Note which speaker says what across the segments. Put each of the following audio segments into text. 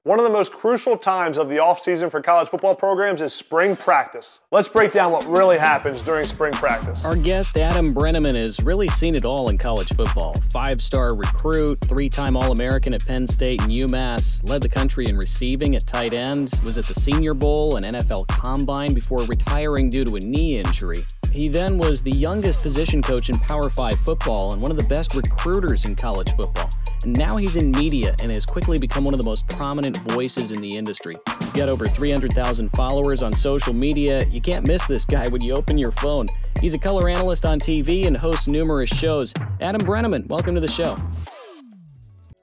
Speaker 1: One of the most crucial times of the offseason for college football programs is spring practice. Let's break down what really happens during spring practice.
Speaker 2: Our guest, Adam Brenneman, has really seen it all in college football. Five-star recruit, three-time All-American at Penn State and UMass, led the country in receiving at tight end, was at the Senior Bowl and NFL Combine before retiring due to a knee injury. He then was the youngest position coach in Power 5 football and one of the best recruiters in college football. And now he's in media and has quickly become one of the most prominent voices in the industry. He's got over 300,000 followers on social media. You can't miss this guy when you open your phone. He's a color analyst on TV and hosts numerous shows. Adam Brenneman, welcome to the show.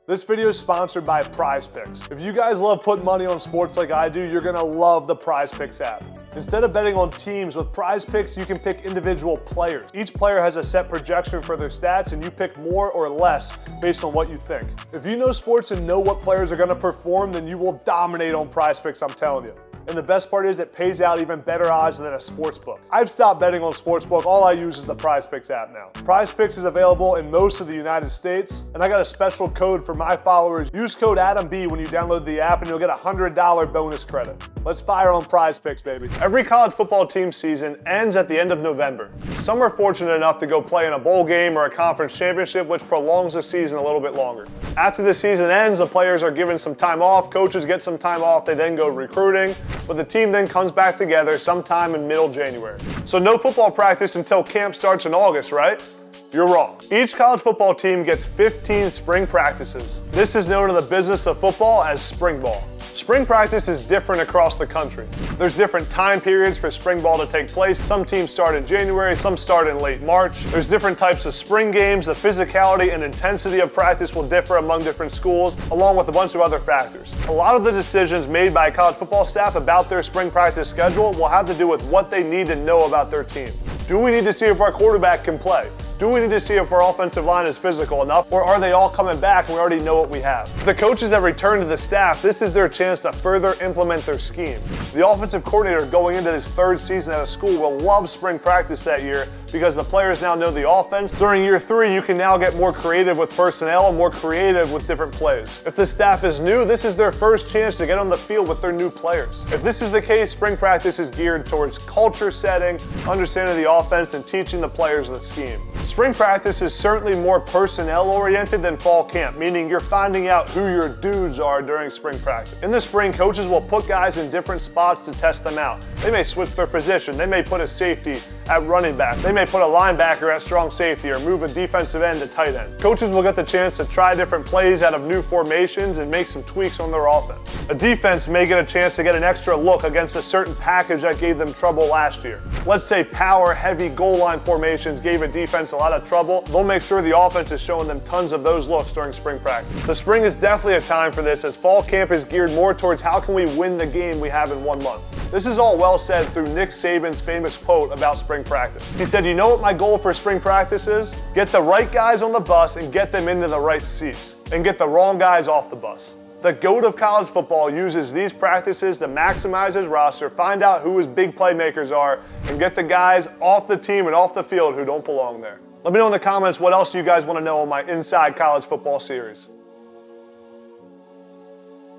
Speaker 1: This video is sponsored by Prize Picks. If you guys love putting money on sports like I do, you're gonna love the Prize Picks app. Instead of betting on teams, with Prize Picks, you can pick individual players. Each player has a set projection for their stats, and you pick more or less based on what you think. If you know sports and know what players are gonna perform, then you will dominate on Prize Picks, I'm telling you. And the best part is it pays out even better odds than a sportsbook. I've stopped betting on sportsbook. All I use is the Prize Picks app now. Prize Picks is available in most of the United States, and I got a special code for my followers. Use code AdamB when you download the app and you'll get a $100 bonus credit. Let's fire on Prize Picks, baby. Every college football team season ends at the end of November. Some are fortunate enough to go play in a bowl game or a conference championship, which prolongs the season a little bit longer. After the season ends, the players are given some time off, coaches get some time off, they then go recruiting, but the team then comes back together sometime in middle January. So no football practice until camp starts in August, right? You're wrong. Each college football team gets 15 spring practices. This is known in the business of football as spring ball. Spring practice is different across the country. There's different time periods for spring ball to take place. Some teams start in January, some start in late March. There's different types of spring games. The physicality and intensity of practice will differ among different schools, along with a bunch of other factors. A lot of the decisions made by college football staff about their spring practice schedule will have to do with what they need to know about their team. Do we need to see if our quarterback can play? Do we need to see if our offensive line is physical enough, or are they all coming back and we already know what we have? The coaches that return to the staff, this is their chance to further implement their scheme. The offensive coordinator going into his third season at a school will love spring practice that year because the players now know the offense. During year 3, you can now get more creative with personnel and more creative with different plays. If the staff is new, this is their first chance to get on the field with their new players. If this is the case, spring practice is geared towards culture setting, understanding the offense, and teaching the players the scheme. Spring practice is certainly more personnel-oriented than fall camp, meaning you're finding out who your dudes are during spring practice. In the spring, coaches will put guys in different spots to test them out. They may switch their position. They may put a safety at running back. They may put a linebacker at strong safety or move a defensive end to tight end. Coaches will get the chance to try different plays out of new formations and make some tweaks on their offense. A defense may get a chance to get an extra look against a certain package that gave them trouble last year. Let's say power, heavy goal line formations gave a defense a lot of trouble. They'll make sure the offense is showing them tons of those looks during spring practice. The spring is definitely a time for this, as fall camp is geared more towards how can we win the game we have in 1 month. This is all well said through Nick Saban's famous quote about spring practice. He said, "You know what my goal for spring practice is? Get the right guys on the bus and get them into the right seats, and get the wrong guys off the bus." The GOAT of college football uses these practices to maximize his roster, find out who his big playmakers are, and get the guys off the team and off the field who don't belong there. Let me know in the comments what else you guys want to know on my Inside College Football series.